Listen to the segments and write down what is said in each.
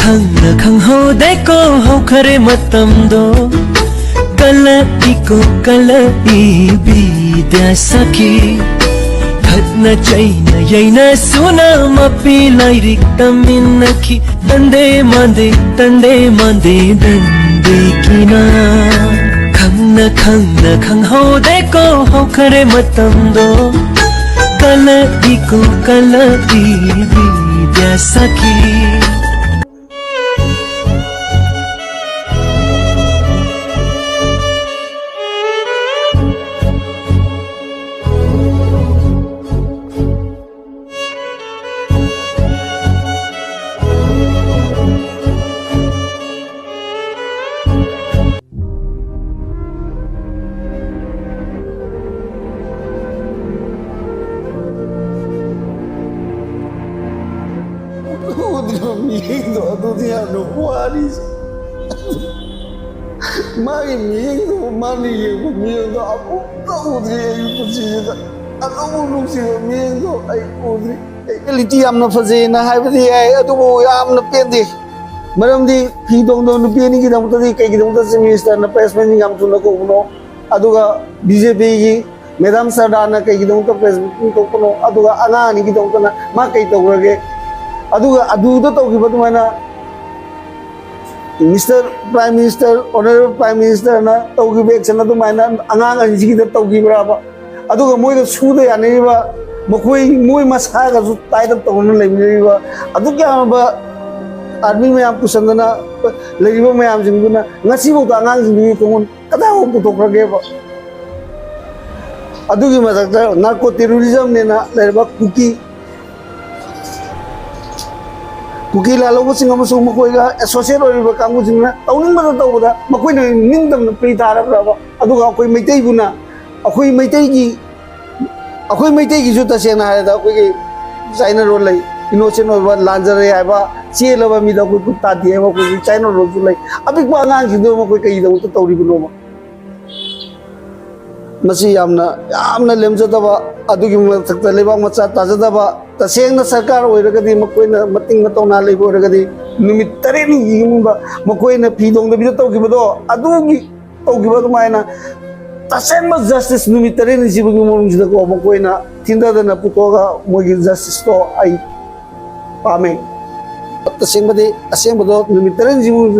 khangna khanghodeko hokare matamdo kala ibidya sakhi khatna chaina yaina suna mapi lairik taminaki tande mande dande kina khangna khanghodeko hokare matamdo kala ibidya sakhi Miếng đó tôi thì nó qua đi mà cái miếng đó mà đi cái miếng đó aku thì aku sih aku lu sih miếng đó aku thì cái lịch tiêm nó phải gì na hai cái aku mau am nó pian đi mà làm đi khi dong dong nó pian đi cái dong tadi cái dong tadi semester na placement ni am tu na ko no aduga BJP ki Madam Sardana cái dong tadi placement ko no aduga ana ni cái dong tadi ma cái tàu rage aduga tau ki batumana Mr. Prime Minister, Honorable Prime Minister na tau ki action na tumana angang an ji ki tau ki braba aduga moi da su da yani ba makoi moi masa ga su tai da tau na lebi ba aduga ba army me am kusandana lebi ba me am jinguna ngasi bo ta angang jing ko ngon kada ho pu tok rage ba adugi masak da narco terrorism ne na leba Kuki lalu ko singa masuk makoi ga associate ori ba kamu jingna tauning ba tau ba makoi na ningdam na pri tara ba adu ga koi maitai buna akoi maitai gi juta sena ha da koi China ro lai innocent ba lanjare ai ba che la ba mi da koi kutta die ba koi China ro ju lai abik ba ngang gi do makoi kai da to tauri bu no masi yamna lemja da ba adu gi ma sakta leba macha taja da ba taseng na sarkar oiragadi makoina mating matong na lebo oiragadi numit tare ni yimba makoina pidong da bito gibodo adugi gibodo maina taseng ma justice numit tare ni jibugi mong jida ko makoina tinda da na putoga mogi justice to ai pame taseng bade aseng bodo numit tare ni jibugi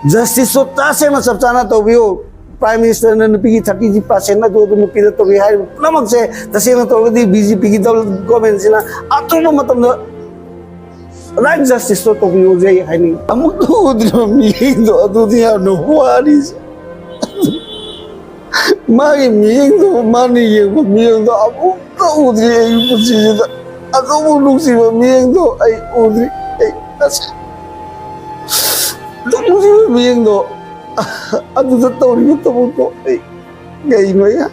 justice so taseng na sabchana to biyo Prime Minister na napigi 30% na dodo mo pida to bihar lamag se tasena to di BJP ki dal government sila ato mo matam na right justice to biyo jay hani amuk to dro mi do adu dia no waris magi mi do mani ye mi do abu to di yu pusi da adu mo lu si mi do ai udri ai tas to mo si mi do aduh tahu ni tahu tu, gay no ya.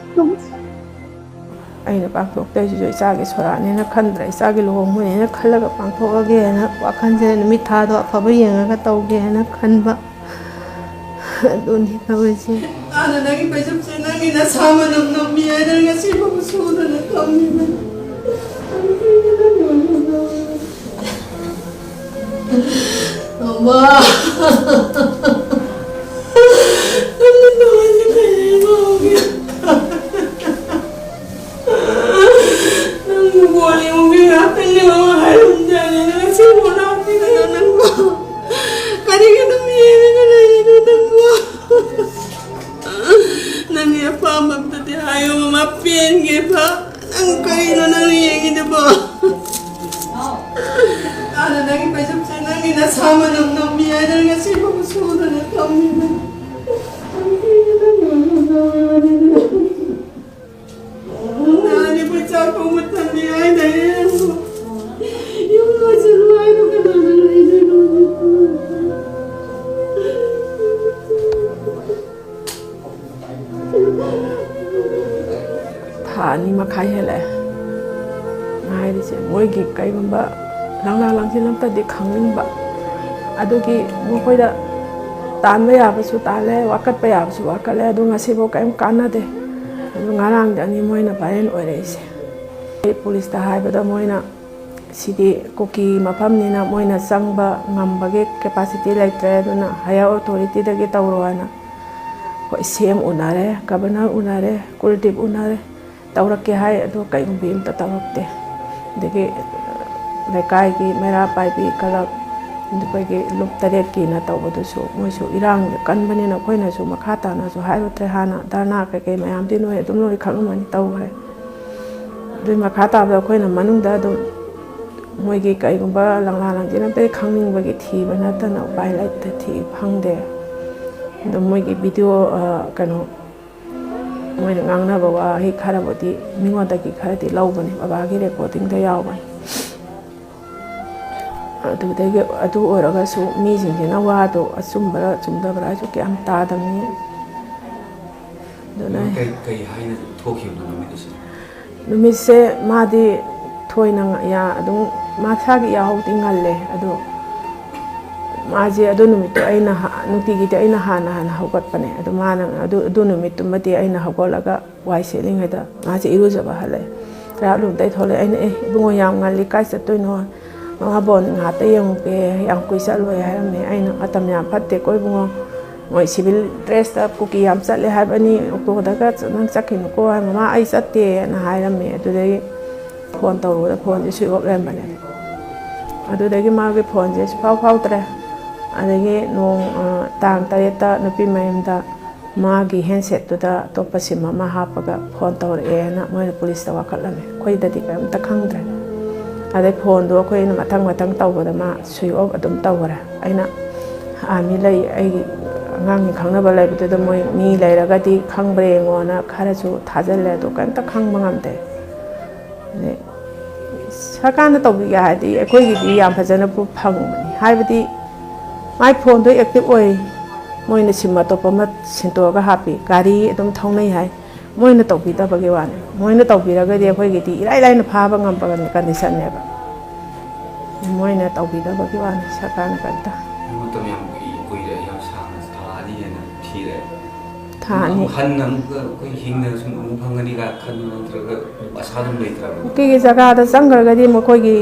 Ay na pangtok tayo si Joy sora ni na khandra isagi lohong mo ni na khalaga pangtok age na wakan je na mitha do phabai yang ga taw ge na khanba don hi taw ji ana nagi pajam se nagi na sama nam mi ay na nga si ba su na kam ni na Allah sama nam mi ay na nga si ba su na kam ni na nani baca pemutang ni ay na yung kasaluan ko ka na thani makai hele ngai di se moi gi kai ba lang sin lam ta de khangling ba adugi mo koi da tan ba ya ba su ta le wakat ba ya ba su wakat le adu ngasi bo kai kana de adu ngarang da ni moi na baren oi re se police ta hai ba da moi na ꯁꯤꯗꯤ ꯀꯨꯀꯤ ꯃꯐꯝꯅꯤꯅ ꯃꯣꯏꯅ ꯆꯪꯕ ꯉꯝꯕꯒꯤ capacity ꯂꯩꯇ꯭ꯔꯦ ꯑꯗꯨꯅ higher ꯑꯣꯊꯣꯔꯤꯇꯤꯗꯒꯤ ꯇꯧꯔꯣ ꯍꯥꯏꯅ ꯑꯩꯈꯣꯏ CM ꯎꯅꯔꯦ, governor ꯎꯅꯔꯦ, ꯀꯨꯜꯗꯤꯞ ꯎꯅꯔꯦ, ꯇꯧꯔꯛꯀꯦ ꯍꯥꯏ ꯑꯗꯣ ꯀꯩꯒꯨꯝꯕ ꯑꯝꯇ ꯇꯧꯔꯛꯇꯦ. ꯑꯗꯒꯤ ꯂꯩꯀꯥꯏꯒꯤ ꯃꯩꯔꯥ ꯄꯥꯏꯕꯤ ꯀꯂꯕ ꯑꯩꯈꯣꯏꯒꯤ ꯂꯨꯞ 8ꯀꯤꯅ ꯇꯧꯕꯗꯨꯁꯨ ꯃꯣꯏꯁꯨ ꯏꯔꯥꯡ ꯀꯟꯕꯅꯤꯅ ꯑꯩꯈꯣꯏꯅꯁꯨ ꯃꯈꯥ ꯇꯥꯅꯁꯨ ꯍꯥꯏꯔꯨꯗ꯭ꯔꯦ. ꯍꯥꯟꯅ ꯙꯔꯅꯥ ꯀꯩꯀꯩ ꯃꯌꯥꯝꯗꯤ ꯅꯣꯏ ꯑꯗꯨꯝ ꯂꯣꯏ ꯈꯪꯉꯝꯃꯅꯤ ꯇꯧꯈ꯭ꯔꯦ. ꯑꯗꯨꯏ ꯃꯈꯥ ꯇꯥꯕꯗ ꯑꯩꯈꯣꯏꯅ ꯃꯅꯨꯡꯗ ꯑꯗꯨꯝ ꯃꯣꯏꯒꯤ ꯀꯩꯒꯨꯝꯕ ꯂꯪꯂꯥ ꯂꯪꯖꯦꯜ ꯑꯝꯇ ꯈꯪꯅꯤꯡꯕꯒꯤ ꯊꯤꯕ ꯅꯠꯇꯅ ꯎꯄꯥꯏ ꯂꯩꯇꯦ, ꯐꯪꯗꯦ. ꯑꯗꯣ ꯃꯣꯏꯒꯤ ꯚꯤꯗꯤꯑꯣ ꯀꯩꯅꯣ ꯃꯣꯏꯅ ꯉꯥꯡꯅꯕ ꯋꯥꯍꯩ ꯈꯔꯕꯨꯗꯤ ꯃꯤꯉꯣꯟꯗꯒꯤ ꯈꯔꯗꯤ ꯂꯧꯕꯅꯤ, ꯕꯕꯥꯒꯤ ꯔꯦꯀꯣꯔꯗꯤꯡꯗ ꯌꯥꯎꯕꯅꯤ. ꯑꯗꯨꯗꯒꯤ ꯑꯗꯨ ꯑꯣꯏꯔꯒꯁꯨ ꯃꯤꯁꯤꯡꯁꯤꯅ ꯋꯥꯗꯣ ꯑꯆꯨꯝꯕꯔꯥ ꯆꯨꯝꯗꯕꯔꯥ ꯍꯥꯏꯁꯨ ꯀꯌꯥꯝ ꯇꯥꯗꯕꯅꯤ. ꯑꯗꯨꯅ ꯀꯩ ꯍꯥꯏꯅ ꯊꯣꯛꯈꯤꯕꯅꯣ ꯅꯨꯃꯤꯠꯇꯨꯁꯦ? ꯅꯨꯃꯤꯠꯁꯦ ꯃꯥꯗꯤ ꯊꯣꯏꯅ ꯑꯗꯨꯝ ꯃꯁꯥꯒꯤ ꯌꯥꯍꯧꯗꯤ ꯉꯜꯂꯦ. ꯑꯗꯣ ꯃꯥꯁꯦ ꯑꯗꯨ ꯅꯨꯃꯤꯠꯇꯣ ꯑꯩꯅ ꯅꯨꯡꯇꯤꯒꯤꯗꯤ ꯑꯩꯅ ꯍꯥꯟꯅ ꯍꯧꯒꯠꯄꯅꯦ. ꯑꯗꯣ ꯃꯥꯅ ꯑꯗꯨ ꯅꯨꯃꯤꯠꯇꯨꯃꯗꯤ ꯑꯩꯅ ꯍꯧꯒꯠꯂꯒ ꯋꯥꯏ ꯁꯦꯠꯂꯤꯉꯩꯗ ꯃꯥꯁꯦ ꯏꯔꯨꯖꯕ ꯍꯜꯂꯛꯑꯦ. ꯇꯔꯥꯂꯨꯝꯗꯩ ꯊꯣꯛꯂꯛꯑꯦ. ꯑꯩꯅ ꯏꯕꯨꯡꯉꯣ ꯌꯥꯝ ꯉꯜꯂꯤ ꯀꯥꯏ ꯆꯠꯇꯣꯏꯅꯣ? ꯃꯃꯥ ꯕꯣꯟ ꯉꯥꯛꯇ ꯌꯦꯡꯉꯨꯒꯦ, ꯌꯥꯝ ꯀꯨꯏ ꯆꯠꯂꯣꯏ ꯍꯥꯏꯔꯝꯃꯦ. ꯑꯩꯅ ꯃꯇꯝ ꯌꯥꯝ ꯐꯠꯇꯦꯀꯣ ꯏꯕꯨꯡꯉꯣ, ꯃꯣꯏ ꯁꯤꯚꯤꯜ ꯗ꯭ꯔꯦꯁꯇ ꯀꯨꯀꯤ ꯌꯥꯝ ꯆꯠꯂꯦ ꯍꯥꯏꯕꯅꯤ, ꯑꯣꯇꯣꯗꯒ ꯅꯪ ꯆꯠꯈꯤꯅꯨꯀꯣ ꯍꯥꯏ. ꯃꯃꯥ ꯑꯩ ꯆꯠꯇꯦꯅ ꯍꯥꯏꯔꯝꯃꯦ. ꯑꯗꯨꯗꯒꯤ ꯐꯣꯟ ꯇꯧꯔꯨꯕꯗ ꯐꯣꯟꯁꯦ ꯁ꯭ꯋꯤꯆ ꯑꯣꯐ ꯂꯩꯔꯝꯕꯅꯦ. ꯑꯗꯨꯗꯒꯤ ꯃꯥꯒꯤ ꯐꯣꯟꯁꯦ ꯁꯨꯡꯐꯥꯎ ꯐꯥꯎꯗ꯭ꯔꯦ. ꯑꯗꯒꯤ ꯇꯥꯡ 7ꯇ ꯅꯨꯄꯤ ꯃꯌꯨꯝꯗ ꯃꯥꯒꯤ ꯍꯦꯟꯁꯦꯠꯇꯨꯗ ꯑꯇꯣꯞꯄ ꯁꯤꯝ ꯑꯃ ꯍꯥꯞꯄꯒ ꯐꯣꯟ ꯇꯧꯔꯛꯑꯦꯅ ꯃꯣꯏꯅ ꯄꯨꯂꯤꯁꯇ ꯋꯥꯀꯠꯂꯝꯃꯦ. ꯑꯩꯈꯣꯏꯗꯗꯤ ꯀꯔꯤꯝꯇ ꯈꯪꯗ꯭ꯔꯦ. ꯑꯗꯩ ꯐꯣꯟꯗꯣ ꯑꯩꯈꯣꯏꯅ ꯃꯊꯪ ꯇꯧꯕꯗ ꯃꯥ ꯁ꯭ꯋꯤꯆ ꯑꯣꯐ ꯑꯗꯨꯝ ꯇꯧꯈ꯭ꯔꯦ. ꯑꯩꯅ ꯑꯥꯔꯃꯤ ꯂꯩ, ꯑꯩꯒꯤ ꯑꯉꯥꯡꯒꯤ ꯈꯪꯅꯕ ꯂꯩꯕꯗꯨꯗ ꯃꯣꯏ ꯃꯤ ꯂꯩꯔꯒꯗꯤ ꯈꯪꯕ꯭ꯔꯥ ꯌꯦꯡꯉꯣꯅ ꯈꯔꯁꯨ ꯊꯥꯖꯤꯜꯂꯦ. ꯑꯗꯣ ꯀꯔꯤꯝꯇ ꯈꯪꯕ ꯉꯝꯗꯦ. ꯑꯗꯩ ꯁꯔꯀꯥꯔꯅ ꯇꯧꯕꯤꯒꯦ ꯍꯥꯏꯔꯗꯤ ꯑꯩꯈꯣꯏꯒꯤꯗꯤ ꯌꯥꯝ ꯐꯖꯅ ꯄ꯭ꯔꯨꯐ ꯐꯪꯕꯅꯤ. ꯍꯥꯏꯕꯗꯤ ꯃꯥꯏ ꯐꯣꯟꯗꯣ ꯑꯦꯛꯇꯤꯚ ꯑꯣꯏ, ꯃꯣꯏꯅ ꯁꯤꯝ ꯑꯇꯣꯞꯄ ꯑꯃ ꯁꯤꯟꯇꯣꯛꯑꯒ ꯍꯥꯞꯄꯤ, ꯒꯥꯔꯤ ꯑꯗꯨꯝ ꯊꯧꯅꯩ ꯍꯥꯏ. ꯃꯣꯏꯅ ꯇꯧꯕꯤꯗꯕꯒꯤ ꯋꯥꯅꯤ. ꯃꯣꯏꯅ ꯇꯧꯕꯤꯔꯒꯗꯤ ꯑꯩꯈꯣꯏꯒꯤꯗꯤ ꯏꯔꯥꯏ ꯂꯥꯏꯅ ꯐꯥꯕ ꯉꯝꯕ ꯀꯟꯗꯤꯁꯟꯅꯦꯕ. ꯃꯣꯏꯅ ꯇꯧꯕꯤꯗꯕꯒꯤ ꯋꯥꯅꯤ, ꯁꯔꯀꯥꯔꯅ ꯀꯔꯤꯝꯇ. ꯃꯇꯝ ꯌꯥꯝ ꯀꯨꯏꯔꯦ, ꯌꯥꯝ ꯁꯥꯡꯅ ꯊꯥ 2 ꯍꯦꯟꯅ ꯊꯤꯔꯦ. ꯊꯥ 2 ꯍꯟꯅ ꯑꯃꯨꯛꯀ ꯑꯩꯈꯣꯏ ꯍꯤꯡꯅ ꯁꯨꯝ ꯑꯃꯨꯛ ꯐꯪꯒꯅꯤꯒ ꯈꯟꯕ ꯅꯠꯇ꯭ꯔꯒ ꯑꯁꯥ ꯑꯗꯨꯝ ꯂꯩꯇ꯭ꯔꯕ? ꯀꯨꯀꯤꯒꯤ ꯖꯒꯥꯗ ꯆꯪꯈ꯭ꯔꯒꯗꯤ ꯃꯈꯣꯏꯒꯤ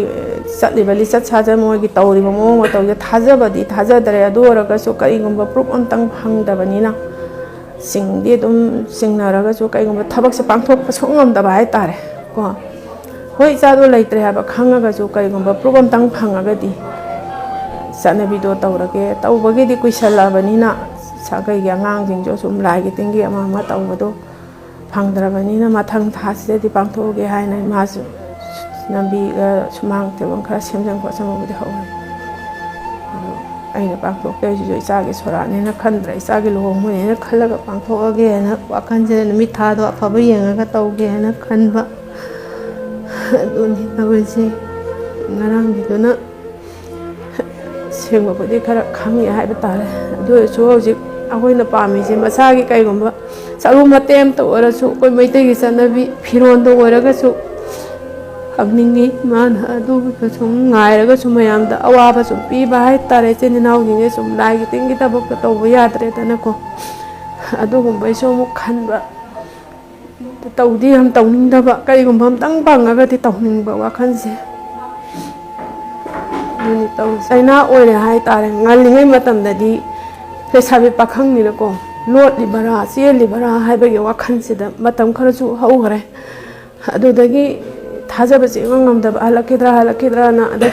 ꯆꯠꯂꯤꯕ ꯂꯤꯆꯠ ꯁꯥꯖꯠ, ꯃꯣꯏꯒꯤ ꯇꯧꯔꯤꯕ ꯃꯑꯣꯡ ꯃꯇꯧꯁꯦ ꯊꯥꯖꯕꯗꯤ ꯊꯥꯖꯗ꯭ꯔꯦ. ꯑꯗꯨ ꯑꯣꯏꯔꯒꯁꯨ ꯀꯔꯤꯒꯨꯝꯕ ꯄ꯭ꯔꯨꯐ ꯑꯝꯇꯪ ꯐꯪꯗꯕꯅꯤꯅ ꯆꯤꯡꯗꯤ ꯑꯗꯨꯝ ꯆꯤꯡꯅꯔꯒꯁꯨ ꯀꯩꯒꯨꯝꯕ ꯊꯕꯛꯁꯦ ꯄꯥꯡꯊꯣꯛꯄ ꯉꯝꯗꯕ ꯍꯥꯏꯇꯥꯔꯦ ꯀꯣ. ꯍꯣꯏ ꯏꯆꯥꯗꯣ ꯂꯩꯇ꯭ꯔꯦ ꯍꯥꯏꯕ ꯈꯪꯉꯒꯁꯨ ꯀꯩꯒꯨꯝꯕ ꯄ꯭ꯔꯨꯐ ꯑꯝꯇꯪ ꯐꯪꯉꯒꯗꯤ ꯆꯠꯅꯕꯤꯗꯣ ꯇꯧꯔꯒꯦ. ꯇꯧꯕꯒꯤꯗꯤ ꯀꯨꯏꯁꯜꯂꯛꯑꯕꯅꯤna ꯁꯥꯒꯩꯒꯤ ꯑꯉꯥꯡꯁꯤꯡꯁꯨ ꯁꯨꯝ ꯂꯥꯏꯒꯤ ꯇꯤꯟꯒꯤ ꯑꯃ ꯇꯧꯕꯗꯣ ꯐꯪꯗ꯭ꯔꯕꯅꯤꯅ ꯃꯊꯪ ꯊꯥꯁꯤꯗꯗꯤ ꯄꯥꯡꯊꯣꯛꯑꯒꯦ ꯍꯥꯏꯅ ꯏꯃꯥꯁꯨ ꯂꯝꯕꯤꯒ ꯁꯨꯃꯥꯡ ꯇꯤꯂꯣꯡ ꯈꯔ ꯁꯦꯝꯖꯤꯟ ꯈꯣꯠꯆꯟꯕꯕꯨꯗꯤ ꯍꯧꯔꯦ. ꯑꯗꯣ ꯑꯩꯅ ꯄꯥꯡꯊꯣꯛꯇꯣꯏꯁꯤꯁꯨ ꯏꯆꯥꯒꯤ ꯁꯣꯔꯥꯠꯅꯦꯅ ꯈꯟꯗ꯭ꯔꯦ, ꯏꯆꯥꯒꯤ ꯂꯨꯍꯣꯡꯕꯅꯦꯅ ꯈꯜꯂꯒ ꯄꯥꯡꯊꯣꯛꯑꯒꯦꯅ ꯋꯥꯈꯜꯁꯦ ꯅꯨꯃꯤꯠ ꯊꯥꯗꯣ ꯑꯐꯕ ꯌꯦꯡꯉꯒ ꯇꯧꯒꯦꯅ ꯈꯟꯕ. ꯑꯗꯨꯅꯤ ꯇꯧꯔꯤꯁꯦ. ꯉꯔꯥꯡꯒꯤꯗꯨꯅ ꯁꯦꯡꯕꯕꯨꯗꯤ ꯈꯔ ꯈꯪꯉꯦ ꯍꯥꯏꯕ ꯇꯥꯔꯦ. ꯑꯗꯨ ꯑꯣꯏꯔꯁꯨ ꯍꯧꯖꯤꯛ ꯑꯩꯈꯣꯏꯅ ꯄꯥꯝꯃꯤꯁꯦ ꯃꯁꯥꯒꯤ ꯀꯩꯒꯨꯝꯕ ꯆꯔꯨ ꯃꯇꯦꯛ ꯑꯃꯇ ꯑꯣꯏꯔꯁꯨ ꯑꯩꯈꯣꯏ ꯃꯩꯇꯩꯒꯤ ꯆꯠꯅꯕꯤ ꯐꯤꯔꯣꯟꯗ ꯑꯣꯏꯔꯒꯁꯨ ꯐꯪꯅꯤꯡꯉꯤ. ꯃꯥꯅ ꯑꯗꯨꯒ ꯁꯨꯝ ꯉꯥꯏꯔꯒꯁꯨ ꯃꯌꯥꯝꯗ ꯑꯋꯥꯕ ꯁꯨꯝ ꯄꯤꯕ ꯍꯥꯏꯇꯥꯔꯦ. ꯏꯆꯤꯟ ꯏꯅꯥꯎꯁꯤꯡꯁꯦ ꯁꯨꯝ ꯂꯥꯏꯒꯤ ꯇꯤꯟꯒꯤ ꯊꯕꯛꯇ ꯇꯧꯕ ꯌꯥꯗ꯭ꯔꯦꯗꯅꯀꯣ. ꯑꯗꯨꯒꯨꯝꯕꯩꯁꯨ ꯑꯃꯨꯛ ꯈꯟꯕ, ꯇꯧꯗꯤ ꯌꯥꯝ ꯇꯧꯅꯤꯡꯗꯕ, ꯀꯔꯤꯒꯨꯝꯕ ꯑꯝꯇꯪ ꯐꯪꯉꯒꯗꯤ ꯇꯧꯅꯤꯡꯕ ꯋꯥꯈꯜꯁꯦ. ꯑꯗꯨꯅꯤ ꯇꯧꯔꯤꯁꯦ. ꯆꯩꯅꯥ ꯑꯣꯏꯔꯦ ꯍꯥꯏꯇꯥꯔꯦ. ꯉꯜꯂꯤꯉꯩ ꯃꯇꯝꯗꯗꯤ ꯂꯩꯁꯥꯕꯤ ꯄꯥꯈꯪꯅꯤꯅꯀꯣ, ꯂꯣꯠꯂꯤꯕꯔꯥ ꯆꯦꯜꯂꯤꯕꯔꯥ ꯍꯥꯏꯕꯒꯤ ꯋꯥꯈꯜꯁꯤꯗ ꯃꯇꯝ ꯈꯔꯁꯨ ꯍꯧꯈ꯭ꯔꯦ. ꯑꯗꯨꯗꯒꯤ ꯊꯥꯖꯕꯁꯦ ꯉꯝꯗꯕ, ꯍꯜꯂꯛꯈꯤꯗ꯭ꯔꯥꯅ. ꯑꯗ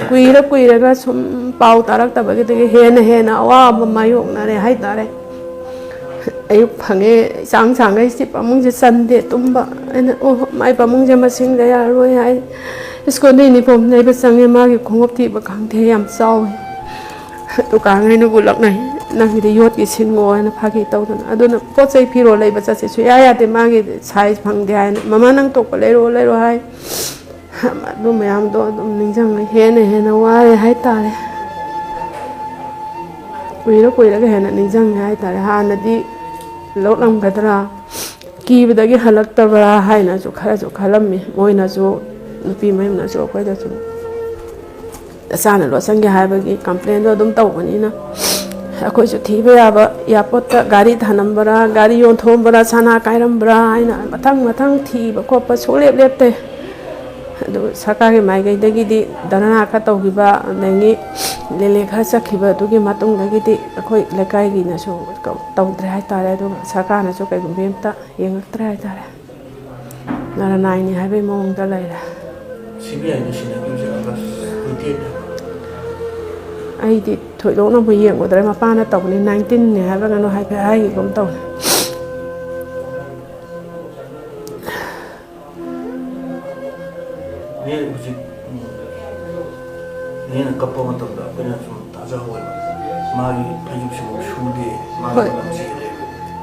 ꯀꯨꯏꯔꯒ ꯁꯨꯝ ꯄꯥꯎ ꯇꯥꯔꯛꯇꯕꯒꯤꯗꯒꯤ ꯍꯦꯟꯅ ꯑꯋꯥꯕ ꯃꯥꯌꯣꯛꯅꯔꯦ ꯍꯥꯏꯇꯥꯔꯦ. ꯑꯌꯨꯛ ꯐꯪꯉꯦ ꯆꯥꯡꯈꯩꯁꯤ ꯄꯥꯃꯨꯡꯁꯦ ꯆꯟꯗꯦ ꯇꯨꯝꯕ. ꯑꯩꯅ ꯃꯥꯏ ꯄꯥꯃꯨꯡꯁꯦ ꯃꯁꯤꯡꯗ ꯌꯥꯔꯔꯣꯏ ꯍꯥꯏ. ꯁ꯭ꯀꯨꯜꯗ ꯌꯨꯅꯤꯐꯣꯔꯝ ꯂꯩꯕ ꯆꯪꯉꯦ, ꯃꯥꯒꯤ ꯈꯣꯡꯎꯞ ꯊꯤꯕ ꯈꯪꯗꯦ, ꯌꯥꯝ ꯆꯥꯎꯋꯤ. ꯗꯨꯀꯥꯟꯈꯩꯅꯕꯨ ꯂꯛꯅꯩ, ꯅꯪꯒꯤꯗꯤ ꯌꯣꯠꯀꯤ ꯁꯤꯡꯉꯣ ꯍꯥꯏꯅ ꯐꯥꯒꯤ ꯇꯧꯗꯅ. ꯑꯗꯨꯅ ꯄꯣꯠ ꯆꯩ ꯐꯤꯔꯣꯜ ꯂꯩꯕ ꯆꯠꯁꯦ ꯁꯨꯡꯌꯥ ꯌꯥꯗꯦ, ꯃꯥꯒꯤ ꯁꯥꯏꯖ ꯐꯪꯗꯦ ꯍꯥꯏꯅ. ꯃꯃꯥ ꯅꯪ ꯇꯣꯛꯄ ꯂꯩꯔꯣ ꯍꯥꯏ. ꯑꯗꯨ ꯃꯌꯥꯝꯗꯣ ꯑꯗꯨꯝ ꯅꯤꯡꯁꯤꯡꯉꯦ. ꯍꯦꯟꯅ ꯋꯥꯔꯦ ꯍꯥꯏꯇꯥꯔꯦ. ꯀꯨꯏꯔꯒ ꯍꯦꯟꯅ ꯅꯤꯡꯁꯤꯡꯉꯦ ꯍꯥꯏꯇꯥꯔꯦ. ꯍꯥꯟꯅꯗꯤ ꯂꯣꯠꯂꯝꯒꯗ꯭ꯔꯥ, ꯀꯤꯕꯗꯒꯤ ꯍꯜꯂꯛꯇꯕ꯭ꯔꯥ ꯍꯥꯏꯅꯁꯨ ꯈꯔꯁꯨ ꯈꯜꯂꯝꯃꯤ. ꯃꯣꯏꯅꯁꯨ ꯅꯨꯄꯤ ꯃꯌꯨꯝꯅꯁꯨ ꯑꯩꯈꯣꯏꯗꯁꯨ ꯆꯥꯅ ꯂꯣꯠꯁꯟꯒꯦ ꯍꯥꯏꯕꯒꯤ ꯀꯝꯄ꯭ꯂꯦꯟꯗꯣ ꯑꯗꯨꯝ ꯇꯧꯕꯅꯤꯅ ꯑꯩꯈꯣꯏꯁꯨ ꯊꯤꯕ ꯌꯥꯕ ꯏꯌꯥꯔꯄꯣꯔꯠꯇ ꯒꯥꯔꯤ ꯊꯅꯝꯕꯔꯥ, ꯒꯥꯔꯤ ꯌꯣꯟꯊꯣꯛꯑꯝꯕꯔꯥ, ꯁꯅꯥ ꯀꯥꯏꯔꯝꯕ꯭ꯔꯥ ꯍꯥꯏꯅ ꯃꯊꯪ ꯊꯤꯕ ꯈꯣꯠꯄ ꯁꯨꯡꯂꯦꯞ ꯂꯦꯞꯇꯦ. ꯑꯗꯨ ꯁꯔꯀꯥꯔꯒꯤ ꯃꯥꯏꯀꯩꯗꯒꯤꯗꯤ ꯙꯔꯅꯥ ꯈꯔ ꯇꯧꯈꯤꯕ ꯑꯗꯒꯤ ꯂꯦꯂꯦ ꯈꯔ ꯆꯠꯈꯤꯕ ꯑꯗꯨꯒꯤ ꯃꯇꯨꯡꯗꯒꯤꯗꯤ ꯑꯩꯈꯣꯏ ꯂꯩꯀꯥꯏꯒꯤꯅꯁꯨ ꯇꯧꯗ꯭ꯔꯦ ꯍꯥꯏꯇꯥꯔꯦ ꯑꯗꯨꯒ ꯁꯔꯀꯥꯔꯅꯁꯨ ꯀꯩꯒꯨꯝꯕ ꯑꯝꯇ ꯌꯦꯡꯉꯛꯇ꯭ꯔꯦ ꯍꯥꯏꯇꯥꯔꯦ ꯅꯥꯔꯅꯥꯏꯅꯤ ꯍꯥꯏꯕꯒꯤ ꯃꯑꯣꯡꯗ ꯂꯩꯔꯦ CBIꯅ ꯁꯤꯟꯅꯈꯤꯕꯁꯦ ꯑꯥꯒꯁ 28 ꯑꯩꯗꯤ ꯊꯣꯏꯗꯣꯛꯅꯕꯨ ꯌꯦꯡꯉꯨꯗ꯭ꯔꯦ ꯃꯄꯥꯅ ꯇꯧꯕꯅꯤ 19ꯅꯦ ꯍꯥꯏꯕꯒꯅꯣ ꯍꯥꯏꯐꯦꯠ ꯍꯥꯏꯈꯤꯒꯨꯝ ꯇꯧꯅꯤ ꯅꯦ ꯍꯧꯖꯤꯛ ꯅꯦꯅ ꯀꯞꯄ ꯃꯇꯝꯗ ꯑꯩꯈꯣꯏꯅ ꯁꯨꯝ ꯇꯥꯖꯍꯧꯋꯦꯕ ꯃꯥꯒꯤ ꯐꯩꯖꯨꯞꯁꯤꯐꯥꯎ ꯁꯨꯗꯦ ꯃꯥꯒꯤ ꯍꯣꯏ ꯃꯅꯝ ꯆꯦꯜꯂꯦ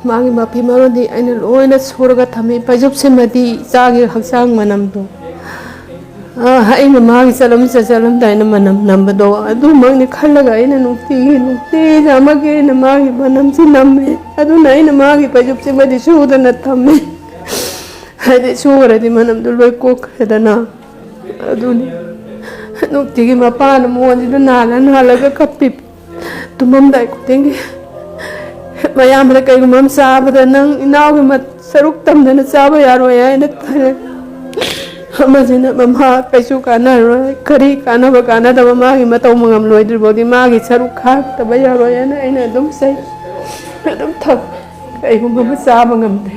ꯃꯥꯒꯤ ꯃꯐꯤ ꯃꯔꯣꯟꯗꯤ ꯑꯩꯅ ꯂꯣꯏꯅ ꯁꯨꯔꯒ ꯊꯝꯃꯤ ꯐꯩꯖꯨꯞꯁꯤꯃꯗꯤ ꯏꯆꯥꯒꯤ ꯍꯛꯆꯥꯡ ꯃꯅꯝꯗꯣ ꯑꯩꯅ ꯃꯥꯒꯤ ꯆꯠꯂꯝꯗꯥꯏꯅ ꯃꯅꯝ ꯅꯝꯕꯗꯣ ꯑꯗꯨꯃꯛꯅꯤ ꯈꯜꯂꯒ ꯑꯩꯅ ꯅꯨꯡꯇꯤꯒꯤ ꯑꯃꯒꯤ ꯑꯩꯅ ꯃꯥꯒꯤ ꯃꯅꯝꯁꯤ ꯅꯝꯃꯦ ꯑꯗꯨꯅ ꯑꯩꯅ ꯃꯥꯒꯤ ꯐꯩꯖꯨꯞꯁꯤꯃꯗꯤ ꯁꯨꯗꯅ ꯊꯝꯃꯦ ꯍꯥꯏꯗꯤ ꯁꯨꯈ꯭ꯔꯗꯤ ꯃꯅꯝꯗꯨ ꯂꯣꯏ ꯀꯣꯛꯈ꯭ꯔꯦꯗꯅ ꯑꯗꯨꯅꯤ ꯅꯨꯡꯇꯤꯒꯤ ꯃꯄꯥꯅ ꯃꯣꯟꯁꯤꯗ ꯅꯥꯜꯂꯒ ꯀꯞꯄꯤ ꯇꯨꯝꯃꯝꯗꯥꯏ ꯈꯨꯗꯤꯡꯒꯤ ꯃꯌꯥꯝꯕꯗ ꯀꯩꯒꯨꯝꯕ ꯑꯃ ꯆꯥꯕꯗ ꯅꯪ ꯏꯅꯥꯎꯒꯤ ꯁꯔꯨꯛ ꯇꯝꯗꯅ ꯆꯥꯕ ꯌꯥꯔꯣꯏ ꯍꯥꯏꯅ ꯑꯃꯁꯤꯅ ꯃꯃꯥ ꯀꯩꯁꯨ ꯀꯥꯟꯅꯔꯣꯏ ꯀꯔꯤ ꯀꯥꯟꯅꯕ ꯀꯥꯟꯅꯗꯕ ꯃꯥꯒꯤ ꯃꯇꯧ ꯃꯉꯝ ꯂꯣꯏꯗ꯭ꯔꯤꯐꯥꯎꯗꯤ ꯃꯥꯒꯤ ꯁꯔꯨꯛ ꯈꯥꯛꯇꯕ ꯌꯥꯔꯣꯏ ꯍꯥꯏꯅ ꯑꯩꯅ ꯑꯗꯨꯝ ꯆꯩ ꯑꯗꯨꯝ ꯀꯩꯒꯨꯝꯕ ꯑꯃ ꯆꯥꯕ ꯉꯝꯗꯦ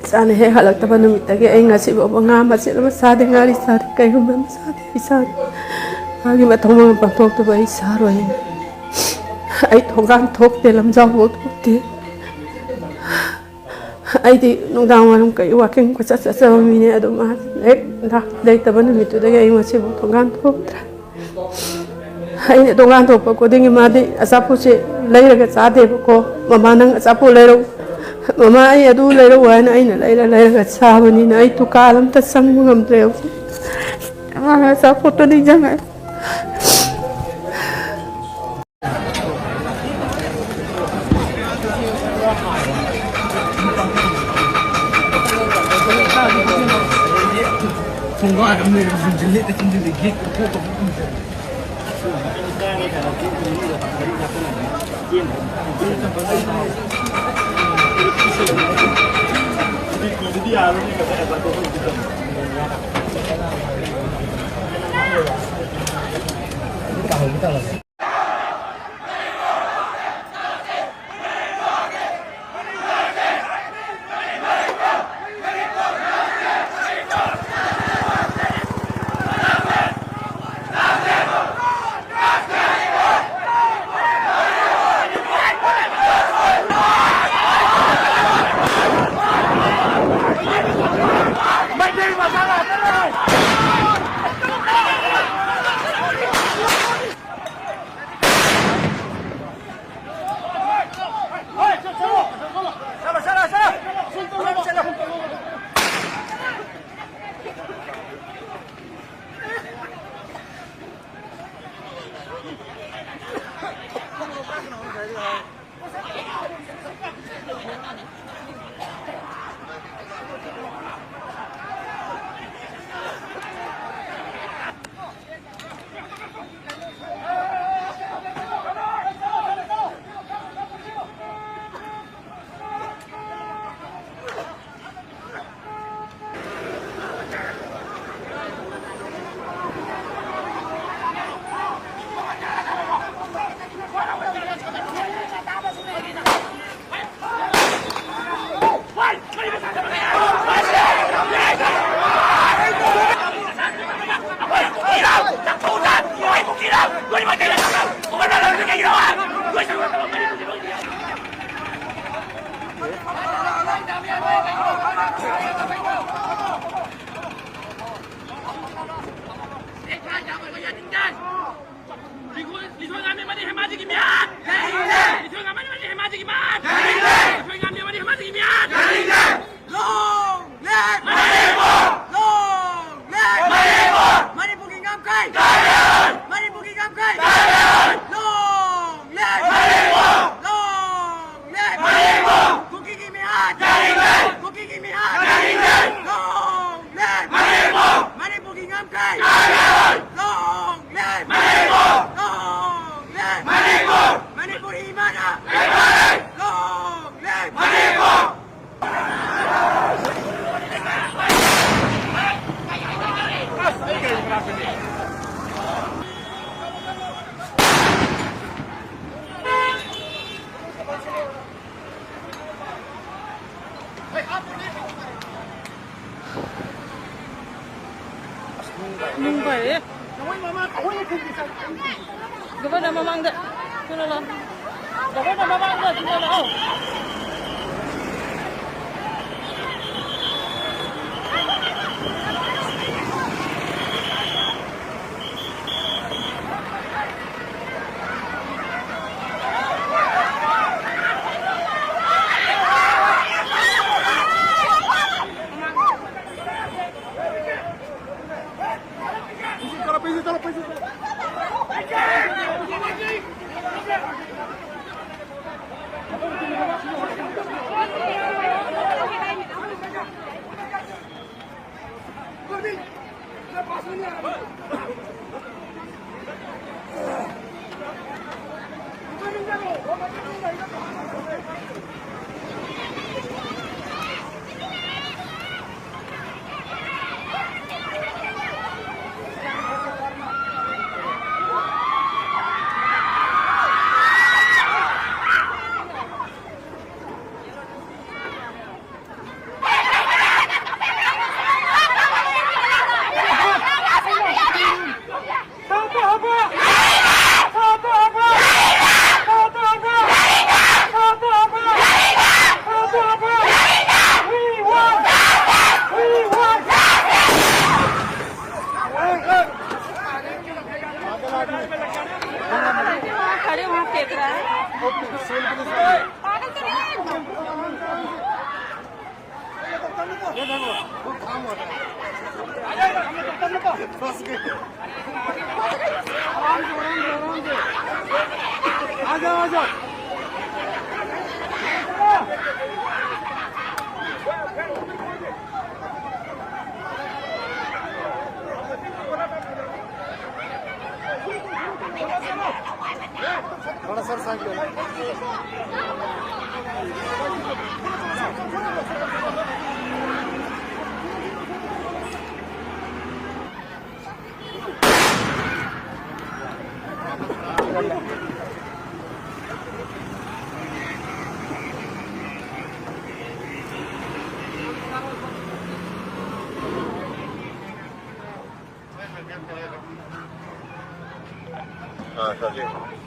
ꯏꯆꯥꯅ ꯍꯦꯛ ꯍꯜꯂꯛꯇꯕ ꯅꯨꯃꯤꯠꯇꯒꯤ ꯑꯩ ꯉꯁꯤꯐꯥꯎꯕ ꯉꯥ ꯃꯆꯦꯠ ꯑꯃ ꯆꯥꯗꯦ ꯉꯥꯔꯤ ꯆꯥꯗꯦ ꯀꯩꯒꯨꯝꯕ ꯑꯃ ꯆꯥꯗꯦ ꯑꯩ ꯆꯥꯗꯦ ꯃꯥꯒꯤ ꯃꯊꯧ ꯃꯉꯝ ꯄꯥꯡꯊꯣꯛꯇꯕ ꯑꯩ ꯁꯥꯔꯣꯏ ꯑꯩ ꯊꯣꯡꯒꯥꯟ ꯊꯣꯛꯇꯦ ꯂꯝꯖꯥꯎꯐꯥꯎ ꯊꯣꯛꯇꯦ ꯑꯩꯗꯤ ꯅꯨꯡꯗꯥꯡ ꯋꯥꯏꯔꯝ ꯀꯩ ꯋꯥꯛꯀꯤꯡ ꯀꯣꯏꯆꯠ ꯆꯠꯆꯕ ꯃꯤꯅꯦ ꯑꯗꯨꯝ ꯍꯦꯛ ꯂꯩꯇꯕ ꯅꯨꯃꯤꯠꯇꯨꯗꯒꯤ ꯑꯩ ꯉꯁꯤꯐꯥꯎ ꯊꯣꯡꯒꯥꯟ ꯊꯣꯛꯇ꯭ꯔꯦ ꯑꯩꯅ ꯊꯣꯡꯒꯥꯟ ꯊꯣꯛꯄ ꯈꯨꯗꯤꯡꯒꯤ ꯃꯥꯗꯤ ꯑꯆꯥꯄꯣꯠꯁꯦ ꯂꯩꯔꯒ ꯆꯥꯗꯦꯕꯀꯣ ꯃꯃꯥ ꯅꯪ ꯑꯆꯥꯄꯣꯠ ꯂꯩꯔꯛꯎ ꯃꯃꯥ ꯑꯩ ꯑꯗꯨ ꯂꯩꯔꯛꯎ ꯍꯥꯏꯅ ꯑꯩꯅ ꯂꯩꯔꯒ ꯆꯥꯕꯅꯤꯅ ꯑꯩ ꯗꯨꯀꯥꯟ ꯑꯝꯇ ꯆꯪꯕ ꯉꯝꯗ꯭ꯔꯦ ꯍꯧꯖꯤꯛ ꯃꯥꯅ ꯑꯆꯥꯄꯣꯠꯇꯣ ꯅꯤꯡꯁꯤꯡꯉꯛꯑꯦ Mungkin. Gawin na mamangga. Sino lang? Gawin na mamangga. Sino lang? खड़े वहाँ फेंक रहा है थोड़ा सर साइड लो हाँ चलिए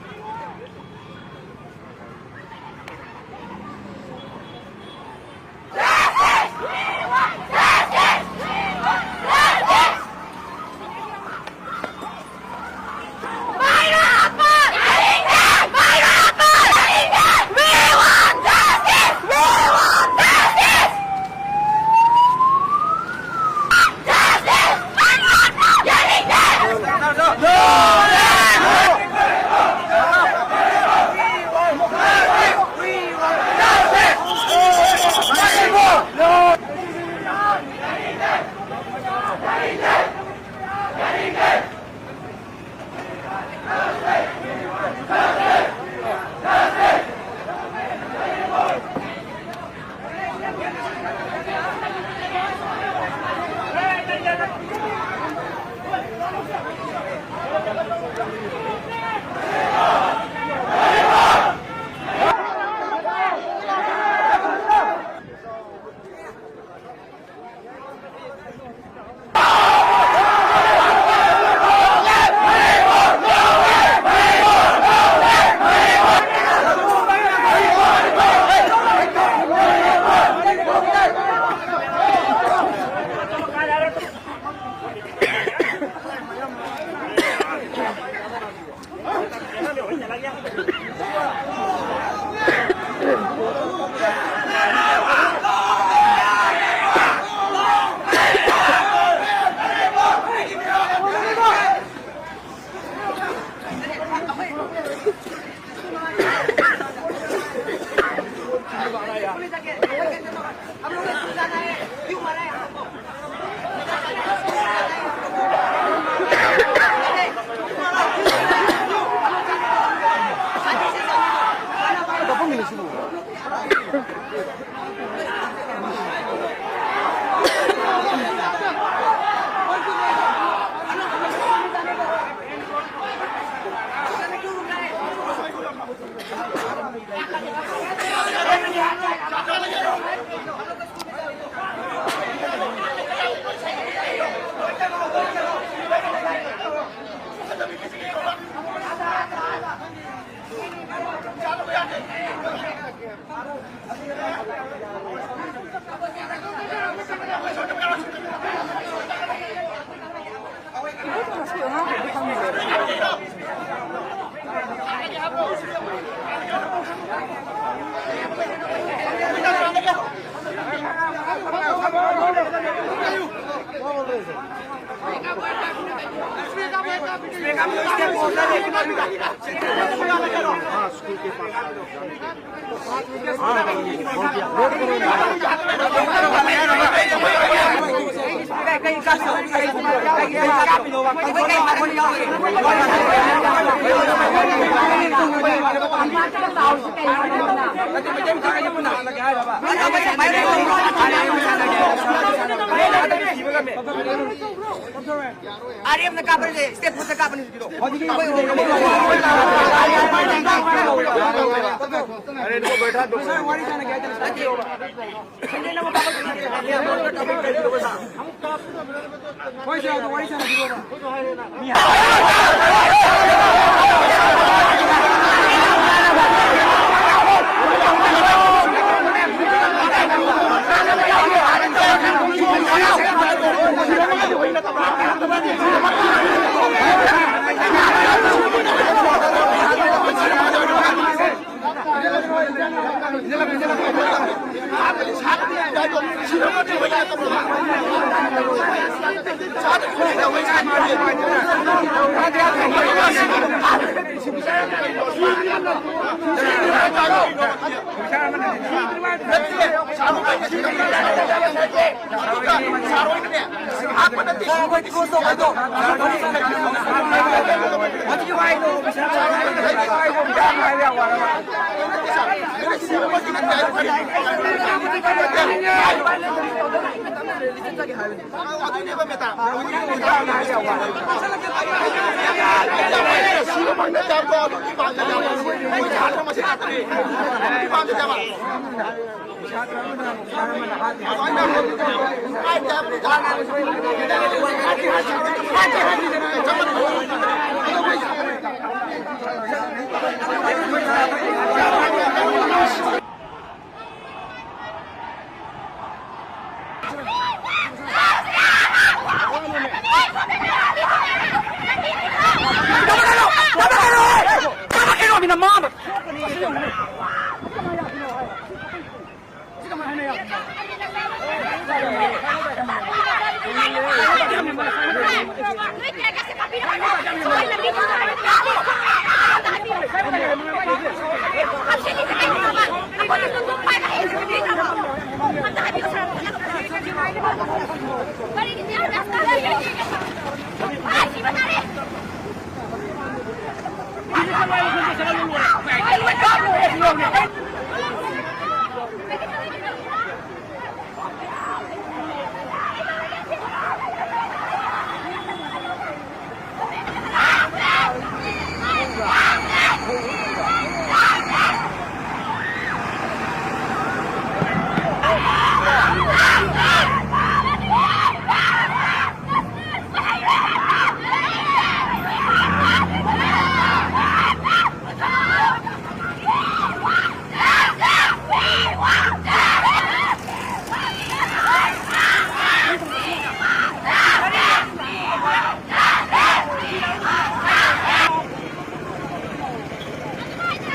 आर्यम ने कापने दे स्टेप पुट कापने दे अरे इनको बैठा दो वाली जाने क्या चल संजय ने वो कापने कोई से वाली जाने